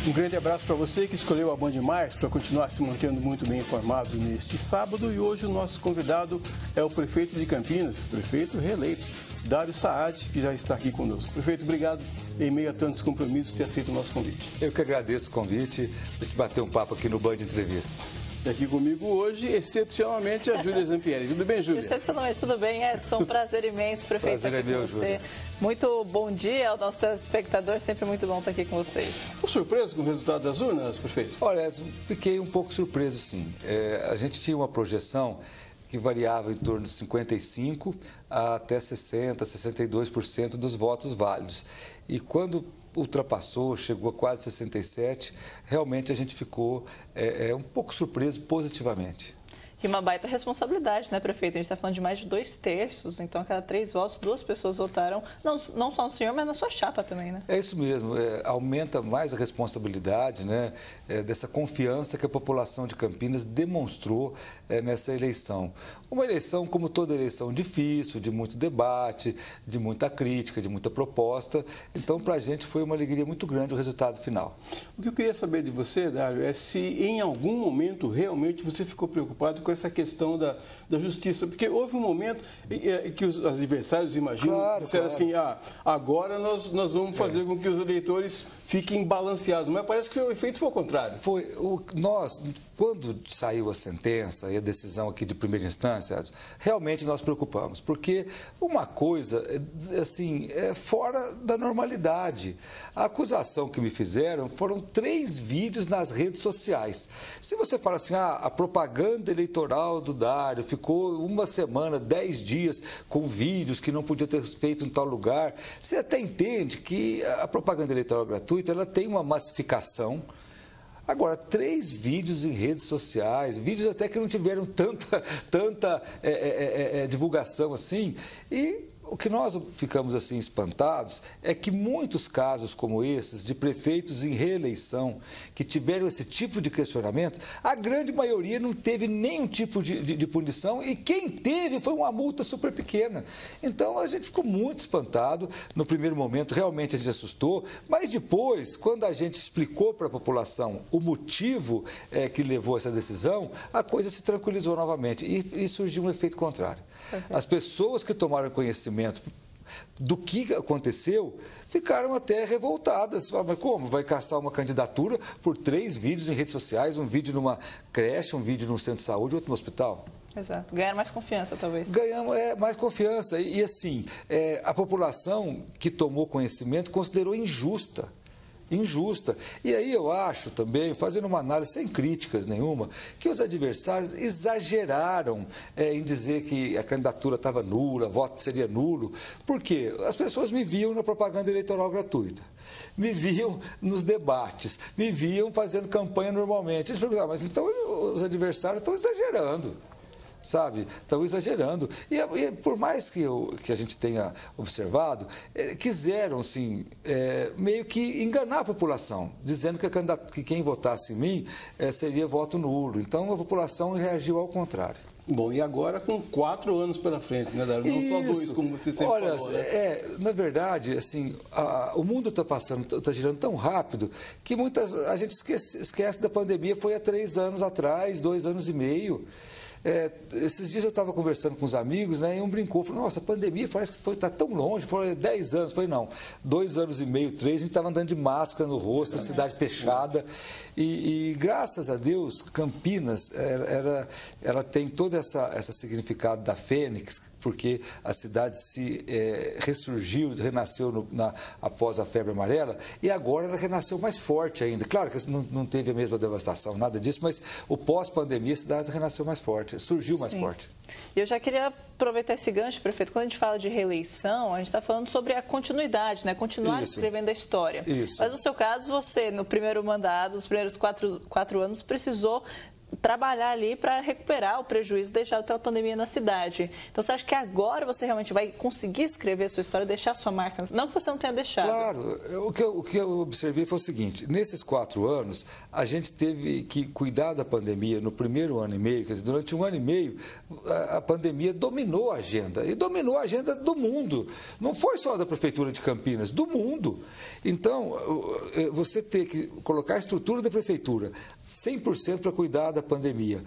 Um grande abraço para você que escolheu a Band Mais para continuar se mantendo muito bem informado neste sábado. E hoje o nosso convidado é o prefeito de Campinas, prefeito reeleito, Dário Saad, que já está aqui conosco. Prefeito, obrigado em meio a tantos compromissos ter aceito o nosso convite. Eu que agradeço o convite, a gente bater um papo aqui no Band Entrevistas. E aqui comigo hoje, excepcionalmente, a Júlia Zampieri. Tudo bem, Júlia? Excepcionalmente, tudo bem, Edson? Prazer imenso, prefeito, prazer aqui é meu, com você. Júlia. Muito bom dia ao nosso telespectador, sempre muito bom estar aqui com vocês. Estou surpreso com o resultado das urnas, prefeito? Olha, Edson, fiquei um pouco surpreso, sim. A gente tinha uma projeção que variava em torno de 55% até 60%, 62% dos votos válidos. E quando ultrapassou, chegou a quase 67%, realmente a gente ficou um pouco surpreso positivamente. E uma baita responsabilidade, né, prefeito? A gente está falando de mais de 2/3, então a cada 3 votos, 2 pessoas votaram, não só no senhor, mas na sua chapa também, né? É isso mesmo, aumenta mais a responsabilidade, né, dessa confiança que a população de Campinas demonstrou nessa eleição. Uma eleição, como toda eleição, difícil, de muito debate, de muita crítica, de muita proposta. Então, para a gente foi uma alegria muito grande o resultado final. O que eu queria saber de você, Dário, é se em algum momento realmente você ficou preocupado com essa questão da justiça, porque houve um momento que os adversários, imagino, disseram assim, agora nós vamos fazer com que os eleitores fiquem balanceados, mas parece que o efeito foi o contrário. Quando saiu a sentença e a decisão aqui de primeira instância, realmente nós preocupamos, porque uma coisa, assim, é fora da normalidade. A acusação que me fizeram foram 3 vídeos nas redes sociais. Se você fala assim, a propaganda eleitoral do Dário ficou uma semana, 10 dias com vídeos que não podia ter feito em tal lugar, você até entende que a propaganda eleitoral gratuita, ela tem uma massificação. Agora, 3 vídeos em redes sociais, vídeos até que não tiveram tanta divulgação assim, e o que nós ficamos assim espantados é que muitos casos como esses, de prefeitos em reeleição, que tiveram esse tipo de questionamento, a grande maioria não teve nenhum tipo de punição e quem teve foi uma multa super pequena. Então a gente ficou muito espantado. No primeiro momento realmente a gente assustou, mas depois, quando a gente explicou para a população o motivo que levou a essa decisão, a coisa se tranquilizou novamente e surgiu um efeito contrário. As pessoas que tomaram conhecimento do que aconteceu, ficaram até revoltadas. Mas como? Vai caçar uma candidatura por 3 vídeos em redes sociais, um vídeo numa creche, um vídeo num centro de saúde, outro no hospital? Exato. Ganhar mais confiança, talvez. Ganhamos mais confiança. E assim, a população que tomou conhecimento considerou injusta. E aí eu acho também, fazendo uma análise sem críticas nenhuma, que os adversários exageraram em dizer que a candidatura estava nula, o voto seria nulo. Por quê? As pessoas me viam na propaganda eleitoral gratuita, me viam nos debates, me viam fazendo campanha normalmente. Eles perguntavam, mas então os adversários estão exagerando. Sabe? Estão exagerando. E por mais que a gente tenha observado, quiseram, sim, meio que enganar a população, dizendo que quem votasse em mim seria voto nulo. Então, a população reagiu ao contrário. Bom, e agora com 4 anos pela frente, né, Dário? Não só 2, como você sempre falou, né? Na verdade, assim, o mundo está girando tão rápido que a gente esquece da pandemia, foi há 3 anos atrás, 2 anos e meio. Esses dias eu estava conversando com os amigos, né, e um brincou, falou, nossa, a pandemia parece que está tão longe, foi 10 anos. Falei, não, 2 anos e meio, 3, a gente estava andando de máscara no rosto, a cidade fechada, e graças a Deus, Campinas, ela tem todo esse significado da Fênix, porque a cidade se ressurgiu, renasceu após a febre amarela, e agora ela renasceu mais forte ainda. Claro que não teve a mesma devastação, nada disso, mas o pós-pandemia, a cidade renasceu mais forte, surgiu mais forte. E eu já queria aproveitar esse gancho, prefeito. Quando a gente fala de reeleição, a gente está falando sobre a continuidade, né? Continuar escrevendo a história. Isso. Mas no seu caso, você, no primeiro mandato, nos primeiros 4 anos, precisou trabalhar ali para recuperar o prejuízo deixado pela pandemia na cidade. Então, você acha que agora você realmente vai conseguir escrever a sua história, deixar a sua marca? Não que você não tenha deixado. Claro. O que eu observei foi o seguinte, nesses 4 anos, a gente teve que cuidar da pandemia no primeiro ano e meio, quer dizer, durante 1 ano e meio, a pandemia dominou a agenda, e dominou a agenda do mundo. Não foi só da Prefeitura de Campinas, do mundo. Então, você ter que colocar a estrutura da Prefeitura 100% para cuidar da pandemia.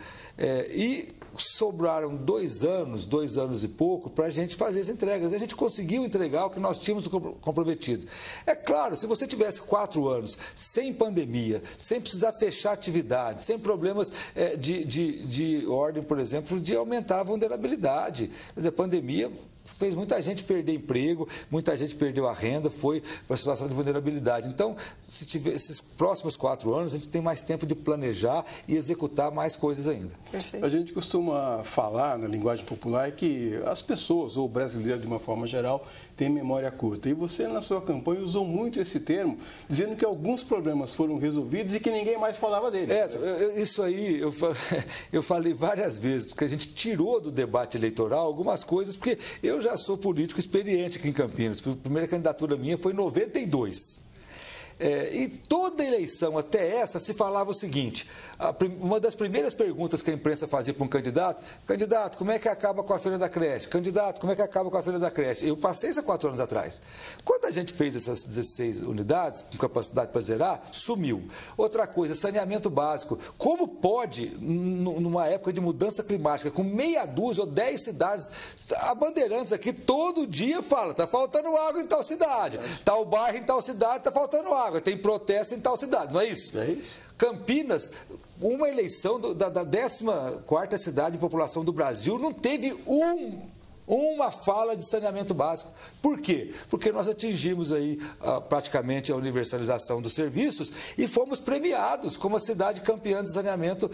E sobraram 2 anos e pouco, para a gente fazer as entregas. A gente conseguiu entregar o que nós tínhamos comprometido. É claro, se você tivesse 4 anos sem pandemia, sem precisar fechar atividade, sem problemas de ordem, por exemplo, de aumentar a vulnerabilidade. Quer dizer, a pandemia fez muita gente perder emprego, muita gente perdeu a renda, foi para a situação de vulnerabilidade. Então, se tiver esses próximos 4 anos, a gente tem mais tempo de planejar e executar mais coisas ainda. Perfeito. A gente costuma falar, na linguagem popular, que as pessoas, ou o brasileiro de uma forma geral, têm memória curta. E você, na sua campanha, usou muito esse termo, dizendo que alguns problemas foram resolvidos e que ninguém mais falava deles. Isso aí eu falei várias vezes, que a gente tirou do debate eleitoral algumas coisas, porque eu já sou político experiente aqui em Campinas. A primeira candidatura minha foi em 92. E toda eleição, até essa, se falava o seguinte, uma das primeiras perguntas que a imprensa fazia para um candidato, como é que acaba com a feira da creche? Candidato, como é que acaba com a feira da creche? Eu passei isso há 4 anos atrás. Quando a gente fez essas 16 unidades, com capacidade para zerar, sumiu. Outra coisa, saneamento básico. Como pode, numa época de mudança climática, com meia dúzia ou 10 cidades, a Bandeirantes aqui todo dia fala, está faltando água em tal cidade, tal bairro em tal cidade, está faltando água. Tem protesto em tal cidade, não é isso? É isso. Campinas, uma eleição da 14ª cidade de população do Brasil, não teve uma fala de saneamento básico. Por quê? Porque nós atingimos aí praticamente a universalização dos serviços e fomos premiados como a cidade campeã de saneamento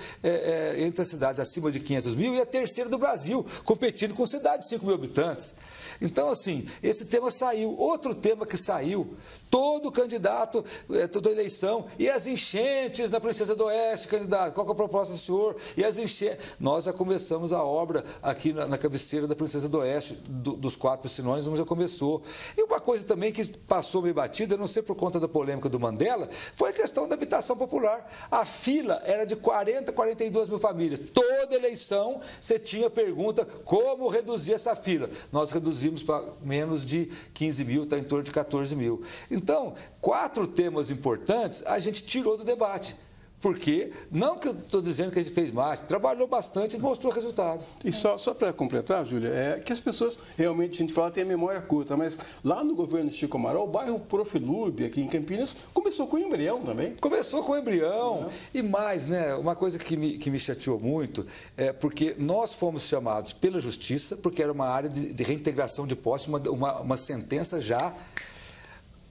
entre as cidades acima de 500 mil e a terceira do Brasil, competindo com cidades de 5 mil habitantes. Então, assim, esse tema saiu. Outro tema que saiu, todo candidato, toda eleição, e as enchentes na Princesa do Oeste, candidato, qual que é a proposta do senhor? E as enchentes. Nós já começamos a obra aqui na cabeceira da Princesa do Oeste, dos 4 piscinões, já começou. E uma coisa também que passou meio batida, não sei por conta da polêmica do Mandela, foi a questão da habitação popular. A fila era de 40, 42 mil famílias. Toda eleição você tinha pergunta como reduzir essa fila. Nós reduzimos para menos de 15 mil, está em torno de 14 mil. Então, 4 temas importantes a gente tirou do debate. Porque, não que eu estou dizendo que a gente fez mais, trabalhou bastante e mostrou resultado. E só para completar, Júlia, é que as pessoas realmente, a gente fala, tem a memória curta, mas lá no governo Chico Amaral, o bairro Profilúrbe, aqui em Campinas, começou com o embrião também. Começou com o embrião. E mais, né, uma coisa que me chateou muito é porque nós fomos chamados pela Justiça, porque era uma área de reintegração de posse, uma sentença já.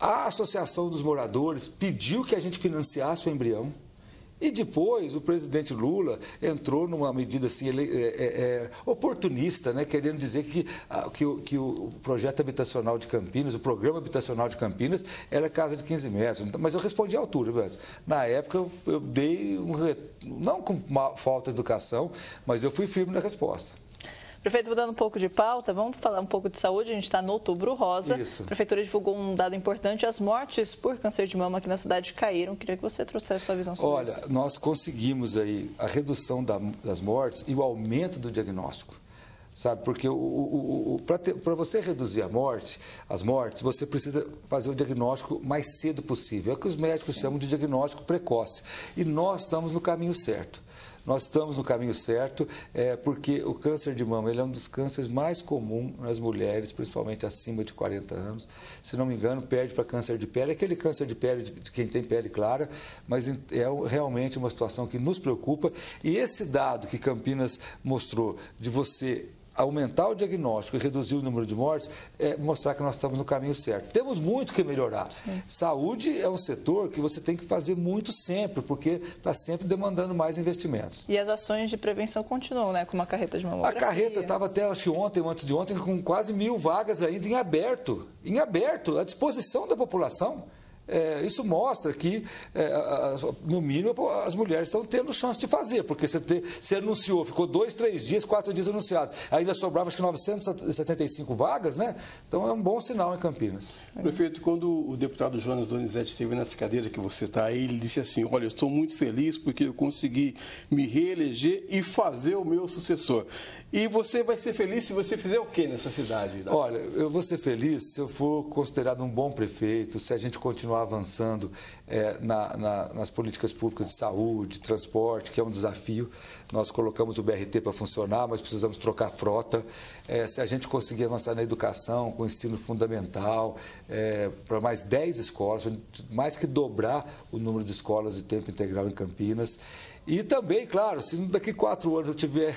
A Associação dos Moradores pediu que a gente financiasse o embrião. E depois o presidente Lula entrou numa medida assim, oportunista, né, querendo dizer que o projeto habitacional de Campinas, o programa habitacional de Campinas, era casa de 15 metros. Mas eu respondi à altura, velho. Na época eu dei não com falta de educação, mas eu fui firme na resposta. Prefeito, mudando um pouco de pauta, vamos falar um pouco de saúde. A gente está no Outubro Rosa. Isso. A Prefeitura divulgou um dado importante. As mortes por câncer de mama aqui na cidade caíram. Queria que você trouxesse a sua visão sobre isso. Olha, nós conseguimos aí a redução das mortes e o aumento do diagnóstico. Sabe, porque para você reduzir as mortes, você precisa fazer o diagnóstico mais cedo possível. É o que os médicos chamam de diagnóstico precoce. E nós estamos no caminho certo. Nós estamos no caminho certo, porque o câncer de mama ele é um dos cânceres mais comuns nas mulheres, principalmente acima de 40 anos. Se não me engano, perde para câncer de pele, aquele câncer de pele de quem tem pele clara, mas é realmente uma situação que nos preocupa. E esse dado que Campinas mostrou de você aumentar o diagnóstico e reduzir o número de mortes, mostrar que nós estamos no caminho certo. Temos muito que melhorar. Sim. Saúde é um setor que você tem que fazer muito sempre, porque está sempre demandando mais investimentos. E as ações de prevenção continuam, né? Como a carreta de mamografia. A carreta estava até, acho que ontem, ou antes de ontem, com quase 1000 vagas ainda em aberto, à disposição da população. Isso mostra que, no mínimo, as mulheres estão tendo chance de fazer, porque você anunciou, ficou 2, 3 dias, 4 dias anunciado, ainda sobrava acho que 975 vagas, né? Então é um bom sinal em Campinas. Prefeito, quando o deputado Jonas Donizete esteve nessa cadeira que você está aí, ele disse assim, olha, eu estou muito feliz porque eu consegui me reeleger e fazer o meu sucessor. E você vai ser feliz se você fizer o quê nessa cidade? Olha, eu vou ser feliz se eu for considerado um bom prefeito, se a gente continuar avançando nas políticas públicas de saúde, transporte, que é um desafio. Nós colocamos o BRT para funcionar, mas precisamos trocar frota. Se a gente conseguir avançar na educação, com o ensino fundamental, para mais 10 escolas, mais que dobrar o número de escolas de tempo integral em Campinas. E também, claro, se daqui 4 anos eu tiver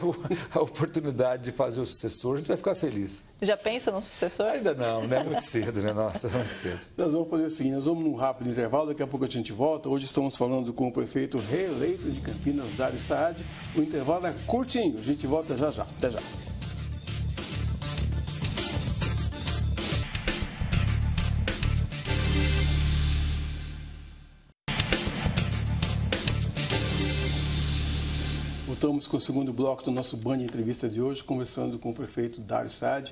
a oportunidade de fazer o sucessor, a gente vai ficar feliz. Já pensa no sucessor? Ainda não, né? Muito cedo, né? Nossa, muito cedo. Nós vamos fazer o seguinte, nós vamos num rápido intervalo, daqui a pouco a gente volta. Hoje estamos falando com o prefeito reeleito de Campinas, Dário Saad. O intervalo é curtinho, a gente volta já já. Até já. Voltamos com o segundo bloco do nosso Band Entrevista de hoje, conversando com o prefeito Dário Saad.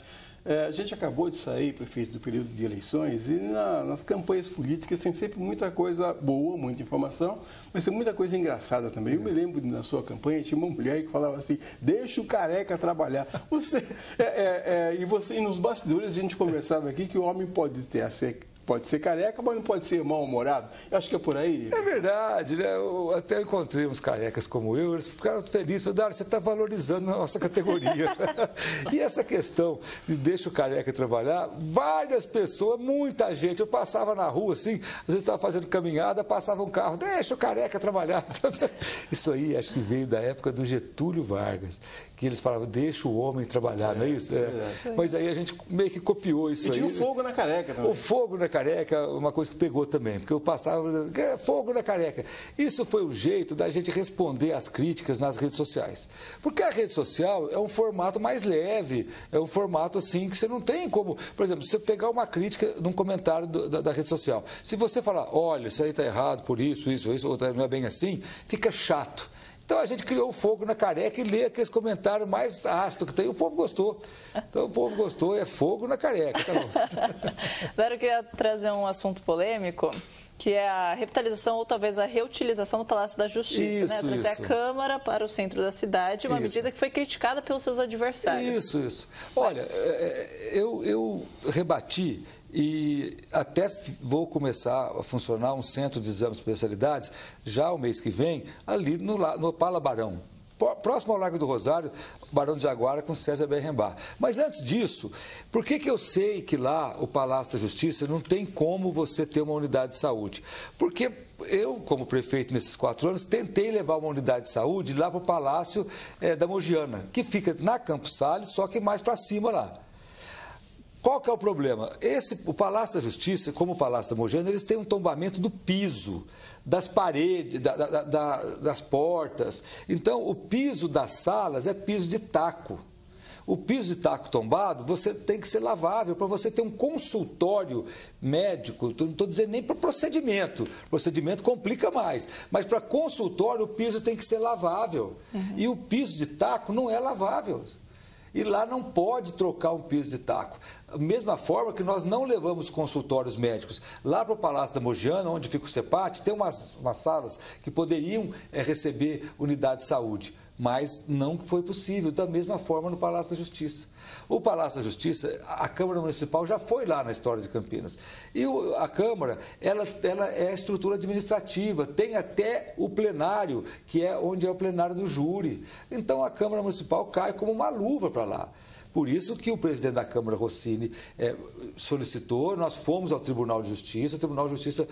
A gente acabou de sair, prefeito, do período de eleições, e nas campanhas políticas tem sempre muita coisa boa, muita informação, mas tem muita coisa engraçada também. Eu me lembro na sua campanha, tinha uma mulher que falava assim, deixa o careca trabalhar. E nos bastidores a gente conversava aqui que o homem pode ser careca, mas não pode ser mal-humorado. Eu acho que é por aí. É verdade, né? Eu até encontrei uns carecas como eu, eles ficaram felizes. Falaram, Dário, você está valorizando a nossa categoria. E essa questão de deixa o careca trabalhar, várias pessoas, muita gente, eu passava na rua assim, às vezes estava fazendo caminhada, passava um carro, deixa o careca trabalhar. Isso aí acho que veio da época do Getúlio Vargas, que eles falavam, deixa o homem trabalhar, não é isso? Mas aí a gente meio que copiou isso aí. E tinha o fogo na careca também. O fogo na careca, uma coisa que pegou também, porque eu passava, fogo na careca. Isso foi o jeito da gente responder às críticas nas redes sociais. Porque a rede social é um formato mais leve, é um formato assim que você não tem como... Por exemplo, você pegar uma crítica num comentário da rede social, se você falar, olha, isso aí está errado por isso, ou não é bem assim, fica chato. Então a gente criou o fogo na careca e lê aqueles comentários mais ácidos que tem. O povo gostou. Então o povo gostou, é fogo na careca. Tá bom. Dário, eu queria trazer um assunto polêmico, que é a revitalização ou talvez a reutilização do Palácio da Justiça. Isso, né? Trazer a Câmara para o centro da cidade, uma medida que foi criticada pelos seus adversários. Isso. Olha, eu rebati e até vou começar a funcionar um centro de exames de especialidades já o mês que vem, ali no Pala Barão. Próximo ao Largo do Rosário, Barão de Jaguara com César Berrembar. Mas antes disso, por que eu sei que lá, o Palácio da Justiça, não tem como você ter uma unidade de saúde? Porque eu, como prefeito nesses 4 anos, tentei levar uma unidade de saúde lá para o Palácio da Mogiana, que fica na Campos Sales, só que mais para cima lá. Qual que é o problema? O Palácio da Justiça, como o Palácio da Mogiana, eles têm um tombamento do piso, das paredes, das portas. Então, o piso das salas é piso de taco. O piso de taco tombado, você tem que ser lavável para você ter um consultório médico. Não estou dizendo nem para procedimento. Procedimento complica mais. Mas para consultório, o piso tem que ser lavável. E o piso de taco não é lavável. E lá não pode trocar um piso de taco. Da mesma forma que nós não levamos consultórios médicos lá para o Palácio da Mogiana, onde fica o CEPAT, tem umas salas que poderiam receber unidade de saúde, mas não foi possível. Da mesma forma no Palácio da Justiça. O Palácio da Justiça, a Câmara Municipal já foi lá na história de Campinas. E a Câmara, ela é a estrutura administrativa, tem até o plenário, que é onde é o plenário do júri. Então a Câmara Municipal cai como uma luva para lá. Por isso que o presidente da Câmara, Rossini, solicitou, nós fomos ao Tribunal de Justiça, o Tribunal de Justiça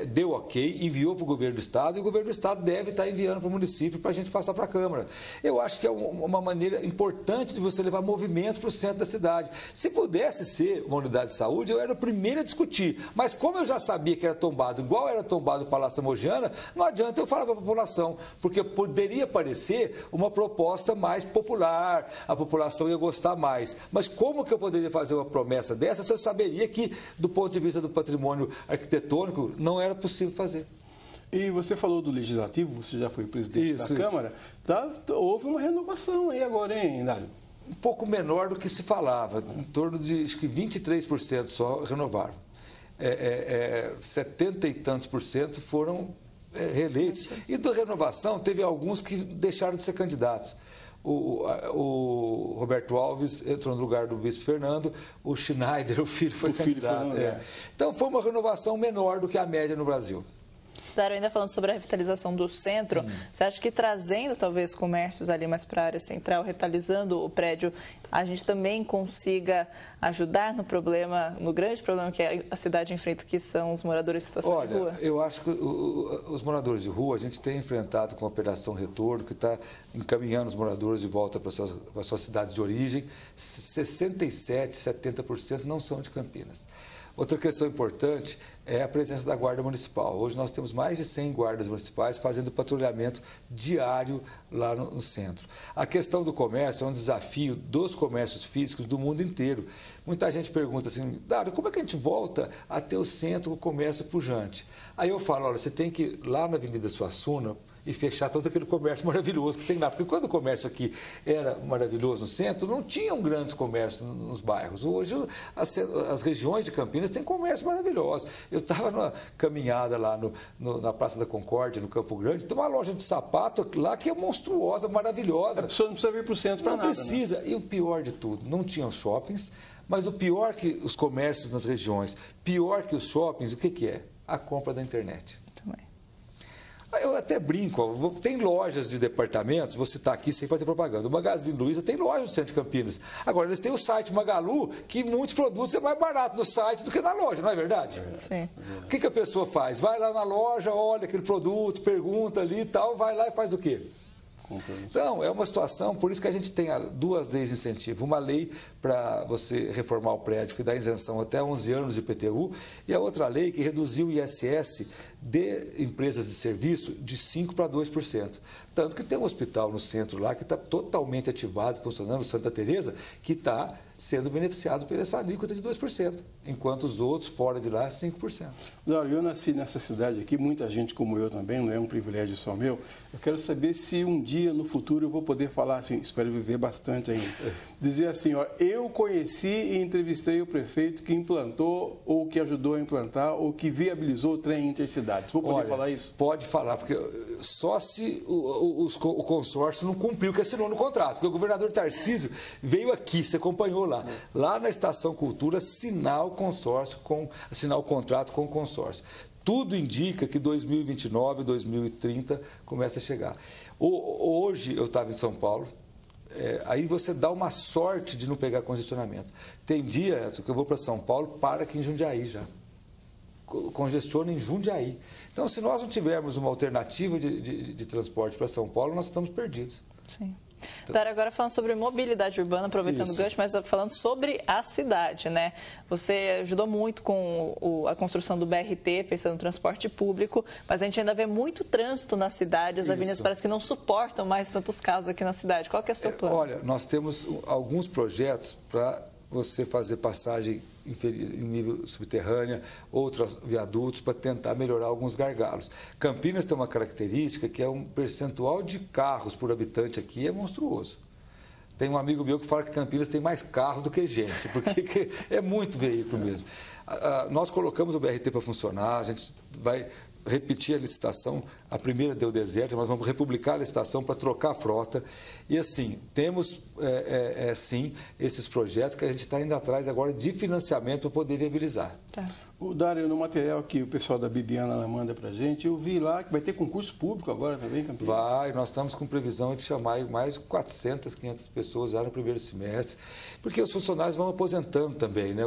deu ok, enviou para o Governo do Estado, e o Governo do Estado deve estar enviando para o município para a gente passar para a Câmara. Eu acho que é uma maneira importante de você levar movimento para o centro da cidade. Se pudesse ser uma unidade de saúde, eu era o primeiro a discutir, mas como eu já sabia que era tombado, igual era tombado o Palácio da Mogiana, não adianta eu falar para a população, porque poderia parecer uma proposta mais popular, a população ia gostar mais. Mas como que eu poderia fazer uma promessa dessa se eu saberia que, do ponto de vista do patrimônio arquitetônico, não era possível fazer? E você falou do Legislativo, você já foi presidente da Câmara, tá? Houve uma renovação aí agora, hein, Dário? Um pouco menor do que se falava, em torno de, acho que 23% só renovaram. 70 e tantos por cento foram reeleitos. E da renovação, teve alguns que deixaram de ser candidatos. O Roberto Alves entrou no lugar do bispo Fernando, o Schneider, o filho, foi candidato. Então, foi uma renovação menor do que a média no Brasil. Dário, ainda falando sobre a revitalização do centro, você acha que trazendo talvez comércios ali mais para a área central, revitalizando o prédio, a gente também consiga ajudar no problema, no grande problema que a cidade enfrenta, que são os moradores em situação de rua? Olha, eu acho que os moradores de rua, a gente tem enfrentado com a Operação Retorno, que está encaminhando os moradores de volta para a sua cidade de origem. 67%, 70% não são de Campinas. Outra questão importante é a presença da Guarda Municipal. Hoje nós temos mais de 100 guardas municipais fazendo patrulhamento diário lá no centro. A questão do comércio é um desafio dos comércios físicos do mundo inteiro. Muita gente pergunta assim, Dário, como é que a gente volta a ter o centro, o comércio pujante? Aí eu falo, olha, você tem que ir lá na Avenida Suassuna e fechar todo aquele comércio maravilhoso que tem lá. Porque quando o comércio aqui era maravilhoso no centro, não tinham grandes comércios nos bairros. Hoje, as regiões de Campinas têm comércio maravilhoso. Eu estava numa caminhada lá na Praça da Concórdia, no Campo Grande, tem uma loja de sapato lá que é monstruosa, maravilhosa. A pessoa não precisa vir para o centro para nada. Não precisa. Né? E o pior de tudo, não tinham shoppings, mas o pior que os comércios nas regiões, pior que os shoppings, o que é? A compra da internet. Também. Eu até brinco, tem lojas de departamentos, vou citar aqui sem fazer propaganda, o Magazine Luiza tem loja no centro de Campinas. Agora, eles têm o site Magalu, que muitos produtos é mais barato no site do que na loja, não é verdade? Sim. O que a pessoa faz? Vai lá na loja, olha aquele produto, pergunta ali e tal, vai lá e faz o quê? Então, é uma situação, por isso que a gente tem duas leis de incentivo. Uma lei para você reformar o prédio, que dá isenção até 11 anos de IPTU, e a outra lei que reduziu o ISS de empresas de serviço de 5% para 2%. Tanto que tem um hospital no centro lá que está totalmente ativado, funcionando, Santa Teresa, que está sendo beneficiado por essa alíquota de 2%, enquanto os outros fora de lá 5%. Dário, eu nasci nessa cidade aqui, muita gente como eu também, não é um privilégio só meu. Eu quero saber se um dia no futuro eu vou poder falar assim, espero viver bastante ainda, dizer assim, ó, eu conheci e entrevistei o prefeito que implantou ou que ajudou a implantar ou que viabilizou o trem intercidades. Vou poder falar isso? Pode falar, porque só se o consórcio não cumpriu o que assinou no contrato, porque o governador Tarcísio veio aqui, você acompanhou lá na Estação Cultura, assinar o contrato com o consórcio. Tudo indica que 2029, 2030 começa a chegar. Hoje eu estava em São Paulo, aí você dá uma sorte de não pegar congestionamento. Tem dia, Edson, que eu vou para São Paulo, para aqui em Jundiaí já. Congestiona em Jundiaí. Então, se nós não tivermos uma alternativa de transporte para São Paulo, nós estamos perdidos. Sim. Dário, agora falando sobre mobilidade urbana, aproveitando o gancho, mas falando sobre a cidade, né? Você ajudou muito com a construção do BRT, pensando no transporte público, mas a gente ainda vê muito trânsito na cidade, as avenidas parece que não suportam mais tantos carros aqui na cidade. Qual que é o seu plano? Olha, nós temos alguns projetos para você fazer passagem em nível subterrânea, outros viadutos, para tentar melhorar alguns gargalos. Campinas tem uma característica que é um percentual de carros por habitante aqui é monstruoso. Tem um amigo meu que fala que Campinas tem mais carros do que gente, porque é muito veículo mesmo. Nós colocamos o BRT para funcionar, a gente vai repetir a licitação, a primeira deu deserto, nós vamos republicar a licitação para trocar a frota. E assim, temos sim esses projetos que a gente está indo atrás agora de financiamento para poder viabilizar. Tá. O Dário, no material que o pessoal da Bibiana ela manda para a gente, eu vi lá que vai ter concurso público agora também, Campinas. Vai, nós estamos com previsão de chamar mais de 400, 500 pessoas já no primeiro semestre, porque os funcionários vão aposentando também, né?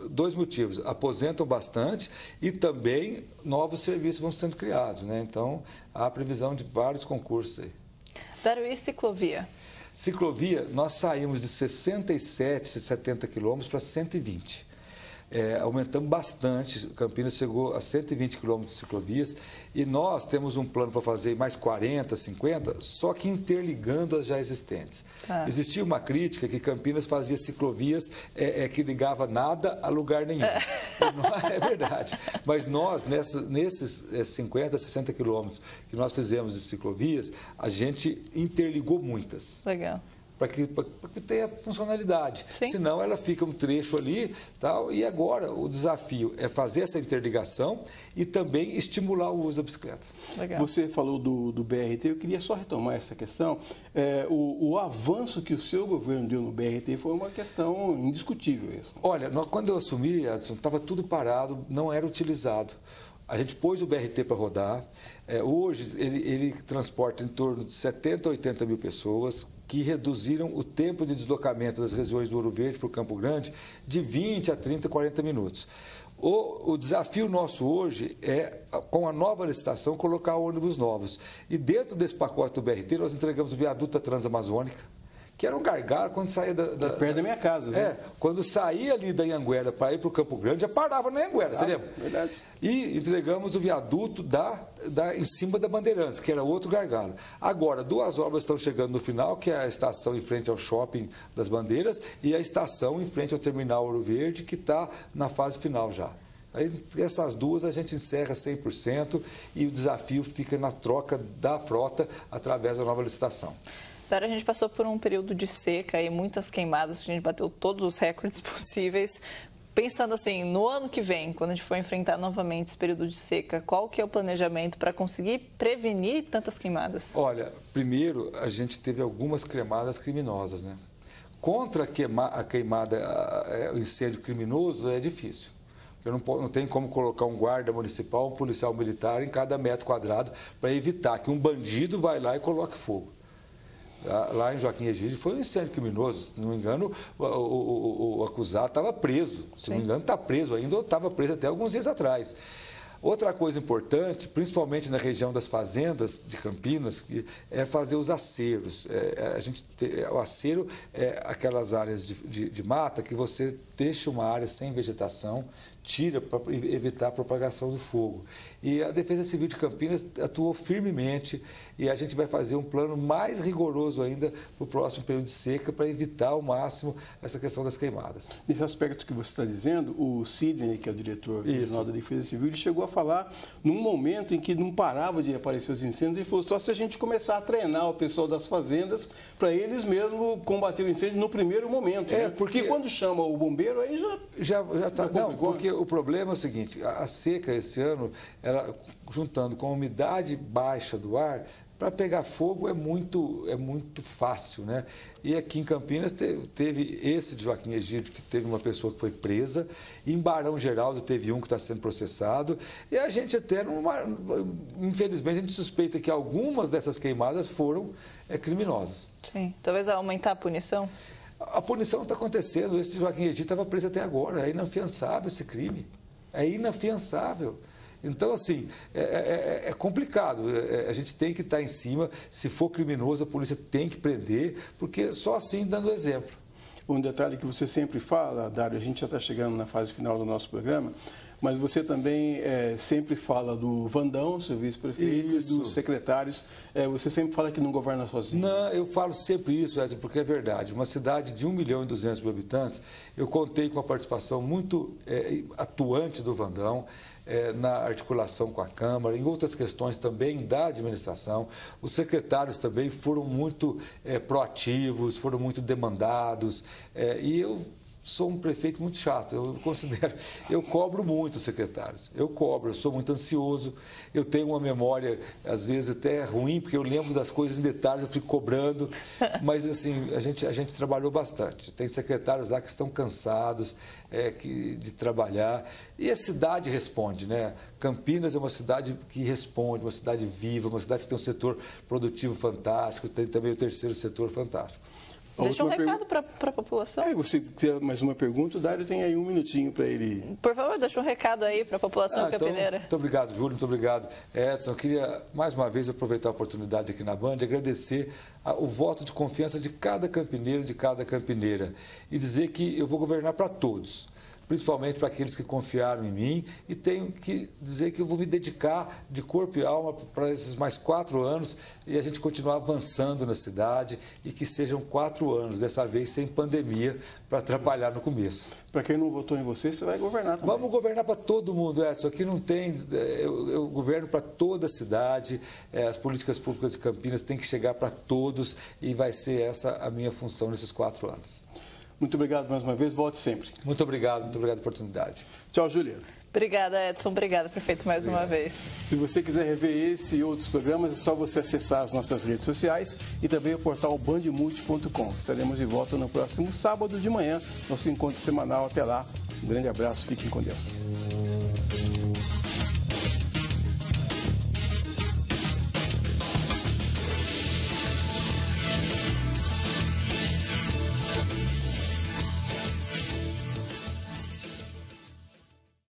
Dois motivos, aposentam bastante e também novos serviços vão sendo criados, né? Então, há previsão de vários concursos aí. Dário, e ciclovia? Ciclovia, nós saímos de 67, 70 quilômetros para 120. aumentamos bastante. Campinas chegou a 120 quilômetros de ciclovias e nós temos um plano para fazer mais 40, 50, só que interligando as já existentes. Existia uma crítica que Campinas fazia ciclovias que ligava nada a lugar nenhum. É verdade. Mas nós, nesses 50, 60 quilômetros que nós fizemos de ciclovias, a gente interligou muitas. Legal. Para que tenha funcionalidade. Sim. Senão ela fica um trecho ali, tal, e agora o desafio é fazer essa interligação e também estimular o uso da bicicleta. Legal. Você falou do BRT, eu queria só retomar essa questão. O avanço que o seu governo deu no BRT foi uma questão indiscutível. Isso. Olha, quando eu assumi, Edson, estava tudo parado, não era utilizado. A gente pôs o BRT para rodar. Hoje, ele transporta em torno de 70 a 80 mil pessoas, que reduziram o tempo de deslocamento das regiões do Ouro Verde para o Campo Grande de 20 a 30, 40 minutos. O desafio nosso hoje é, com a nova licitação, colocar ônibus novos. E dentro desse pacote do BRT, nós entregamos o viaduto da Transamazônica, que era um gargalo quando saía perto da minha casa, viu? Quando saía ali da Anhanguera para ir para o Campo Grande, já parava na Anhanguera, você lembra? Verdade. E entregamos o viaduto em cima da Bandeirantes, que era outro gargalo. Agora, 2 obras estão chegando no final, que é a estação em frente ao shopping das Bandeiras e a estação em frente ao terminal Ouro Verde, que está na fase final já. Aí, essas duas a gente encerra 100% e o desafio fica na troca da frota através da nova licitação. Dário, a gente passou por um período de seca e muitas queimadas, a gente bateu todos os recordes possíveis. Pensando assim, no ano que vem, quando a gente for enfrentar novamente esse período de seca, qual que é o planejamento para conseguir prevenir tantas queimadas? Olha, primeiro a gente teve algumas queimadas criminosas, né? Contra a queimada, o incêndio criminoso é difícil. Eu não tenho como colocar um guarda municipal, um policial militar em cada metro quadrado para evitar que um bandido vá lá e coloque fogo. Lá em Joaquim Egídio foi um incêndio criminoso. Se não me engano, o acusado estava preso. Se não me engano, está preso ainda, ou estava preso até alguns dias atrás. Outra coisa importante, principalmente na região das fazendas de Campinas, é fazer os aceros. O acero é aquelas áreas de mata que você deixa uma área sem vegetação, tira para evitar a propagação do fogo. E a Defesa Civil de Campinas atuou firmemente e a gente vai fazer um plano mais rigoroso ainda para o próximo período de seca para evitar ao máximo essa questão das queimadas. Nesse aspecto que você está dizendo, o Sidney, que é o diretor regional da Defesa Civil, ele chegou a falar num momento em que não parava de aparecer os incêndios, ele falou só se a gente começar a treinar o pessoal das fazendas para eles mesmo combater o incêndio no primeiro momento. Porque quando chama o bombeiro, aí já está. Não, porque o problema é o seguinte, a seca esse ano, juntando com a umidade baixa do ar, para pegar fogo é muito fácil, né? E aqui em Campinas teve esse de Joaquim Egídio, que teve uma pessoa que foi presa, e em Barão Geraldo teve um que está sendo processado, e a gente até, infelizmente, a gente suspeita que algumas dessas queimadas foram criminosas. Sim, talvez aumentar a punição? A punição está acontecendo, esse de Joaquim Egídio estava preso até agora, é inafiançável esse crime, é inafiançável. Então, assim, é complicado. A gente tem que estar em cima. Se for criminoso, a polícia tem que prender, porque só assim dando exemplo. Um detalhe que você sempre fala, Dário, a gente já está chegando na fase final do nosso programa, mas você também sempre fala do Vandão, seu vice-prefeito, e dos secretários. Você sempre fala que não governa sozinho. Não, eu falo sempre isso, Edson, porque é verdade. Uma cidade de 1.200.000 habitantes, eu contei com a participação muito atuante do Vandão, na articulação com a Câmara, em outras questões também da administração. Os secretários também foram muito proativos, foram muito demandados, e eu sou um prefeito muito chato, eu cobro muito os secretários, eu sou muito ansioso, eu tenho uma memória, às vezes, até ruim, porque eu lembro das coisas em detalhes, eu fico cobrando, mas, assim, a gente trabalhou bastante. Tem secretários lá que estão cansados de trabalhar, e a cidade responde, né? Campinas é uma cidade que responde, uma cidade viva, uma cidade que tem um setor produtivo fantástico, tem também o terceiro setor fantástico. Deixa um recado para a população. Você quiser mais uma pergunta, o Dário tem aí um minutinho para ele. Por favor, deixa um recado aí para a população campineira. Então, muito obrigado, Júlio, muito obrigado, Edson. Eu queria, mais uma vez, aproveitar a oportunidade aqui na Band e agradecer o voto de confiança de cada campineiro, de cada campineira, e dizer que eu vou governar para todos. principalmente para aqueles que confiaram em mim, e tenho que dizer que eu vou me dedicar de corpo e alma para esses mais 4 anos e a gente continuar avançando na cidade e que sejam 4 anos, dessa vez sem pandemia, para atrapalhar no começo. Para quem não votou em você, você vai governar também. Vamos governar para todo mundo, Edson. Aqui não tem... Eu governo para toda a cidade, as políticas públicas de Campinas têm que chegar para todos e vai ser essa a minha função nesses 4 anos. Muito obrigado mais uma vez, volte sempre. Muito obrigado pela oportunidade. Tchau, Juliana. Obrigada, Edson. Obrigada, prefeito, mais uma vez. Se você quiser rever esse e outros programas, é só você acessar as nossas redes sociais e também o portal bandmulti.com. Estaremos de volta no próximo sábado de manhã, nosso encontro semanal. Até lá, um grande abraço, fiquem com Deus.